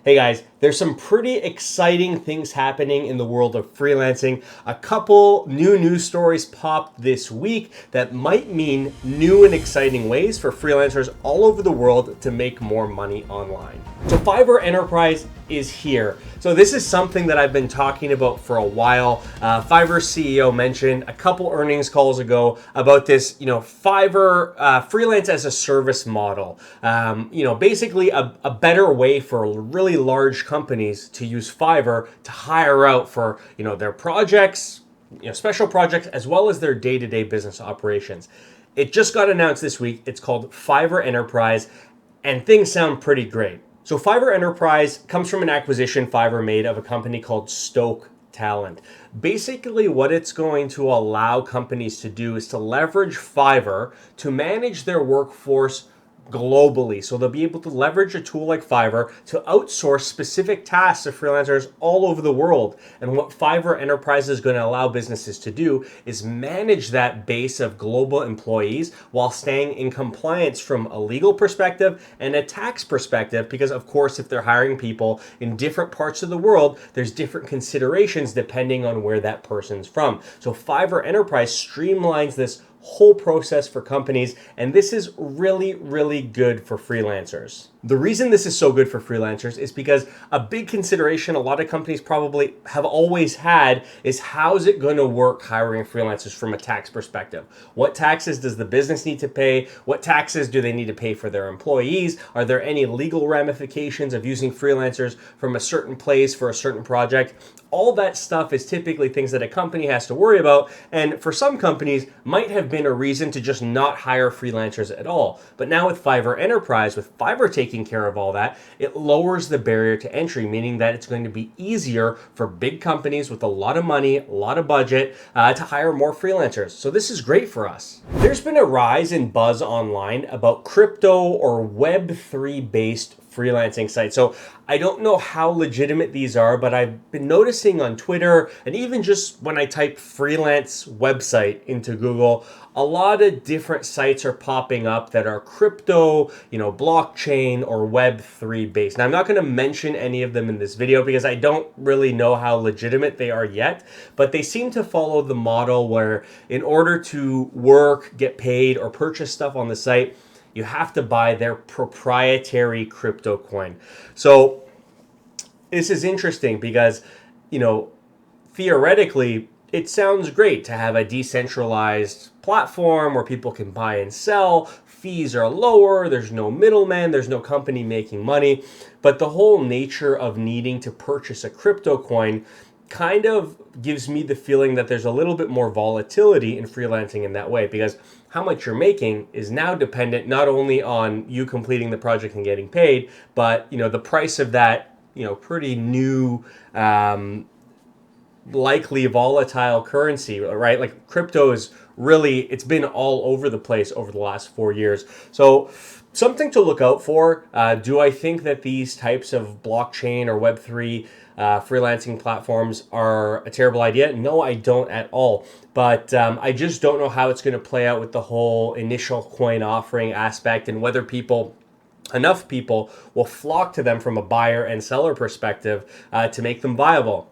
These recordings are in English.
Hey guys, there's some pretty exciting things happening in the world of freelancing. A couple new news stories popped this week that might mean new and exciting ways for freelancers all over the world to make more money online. So Fiverr Enterprise is here. So this is something that I've been talking about for a while. Fiverr's CEO mentioned a couple earnings calls ago about this, Fiverr freelance as a service model. Basically a better way for really large companies to use Fiverr to hire out for, their projects, special projects, as well as their day-to-day business operations. It just got announced this week. It's called Fiverr Enterprise, and things sound pretty great. So Fiverr Enterprise comes from an acquisition Fiverr made of a company called Stoke Talent. Basically, what it's going to allow companies to do is to leverage Fiverr to manage their workforce globally. So they'll be able to leverage a tool like Fiverr to outsource specific tasks to freelancers all over the world. And what Fiverr Enterprise is going to allow businesses to do is manage that base of global employees while staying in compliance from a legal perspective and a tax perspective. Because of course, if they're hiring people in different parts of the world, there's different considerations depending on where that person's from. So Fiverr Enterprise streamlines this whole process for companies, and this is really, really good for freelancers. The reason this is so good for freelancers is because a big consideration a lot of companies probably have always had is how's it going to work hiring freelancers from a tax perspective? What taxes does the business need to pay? What taxes do they need to pay for their employees? Are there any legal ramifications of using freelancers from a certain place for a certain project? All that stuff is typically things that a company has to worry about, and for some companies might have been a reason to just not hire freelancers at all. But now with Fiverr Enterprise, with Fiverr taking care of all that, it lowers the barrier to entry, meaning that it's going to be easier for big companies with a lot of money, a lot of budget, to hire more freelancers. So this is great for us. There's been a rise in buzz online about crypto or Web3 based freelancing sites. So I don't know how legitimate these are, but I've been noticing on Twitter and even just when I type freelance website into Google, a lot of different sites are popping up that are crypto, blockchain or Web3 based. Now I'm not going to mention any of them in this video because I don't really know how legitimate they are yet, but they seem to follow the model where in order to work, get paid, or purchase stuff on the site, you have to buy their proprietary crypto coin. So this is interesting because, theoretically, it sounds great to have a decentralized platform where people can buy and sell. Fees are lower. There's no middleman. There's no company making money. But the whole nature of needing to purchase a crypto coin kind of gives me the feeling that there's a little bit more volatility in freelancing in that way, because how much you're making is now dependent not only on you completing the project and getting paid, but the price of that pretty new likely volatile currency, right? Like crypto is really, it's been all over the place over the last 4 years. So something to look out for. Do I think that these types of blockchain or Web3 freelancing platforms are a terrible idea? No, I don't at all. But I just don't know how it's going to play out with the whole initial coin offering aspect and whether enough people will flock to them from a buyer and seller perspective to make them viable.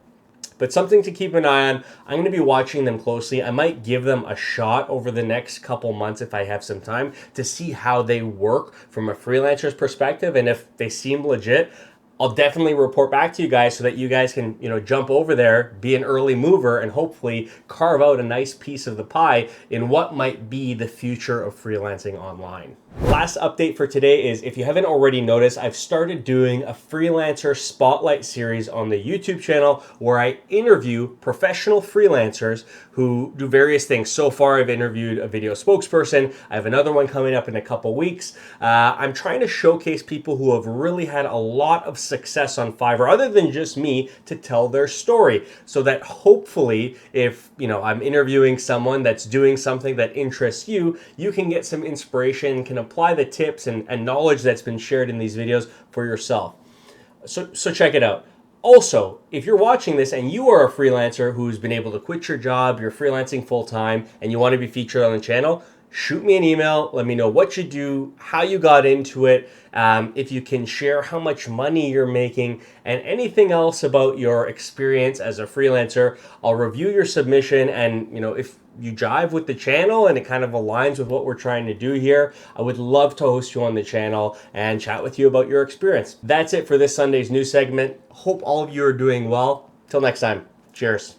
But something to keep an eye on. I'm going to be watching them closely. I might give them a shot over the next couple months if I have some time to see how they work from a freelancer's perspective. And if they seem legit, I'll definitely report back to you guys so that you guys can, jump over there, be an early mover, and hopefully carve out a nice piece of the pie in what might be the future of freelancing online. Last update for today is, if you haven't already noticed, I've started doing a freelancer spotlight series on the YouTube channel where I interview professional freelancers who do various things. So far, I've interviewed a video spokesperson. I have another one coming up in a couple weeks. I'm trying to showcase people who have really had a lot of success on Fiverr, other than just me, to tell their story, so that hopefully if I'm interviewing someone that's doing something that interests you, you can get some inspiration, can apply the tips and knowledge that's been shared in these videos for yourself. So check it out. Also, if you're watching this and you are a freelancer who's been able to quit your job, you're freelancing full time, and you want to be featured on the channel, shoot me an email. Let me know what you do, how you got into it, if you can share how much money you're making, and anything else about your experience as a freelancer. I'll review your submission, and if you jive with the channel and it kind of aligns with what we're trying to do here, I would love to host you on the channel and chat with you about your experience. That's it for this Sunday's news segment. Hope all of you are doing well. Till next time, cheers.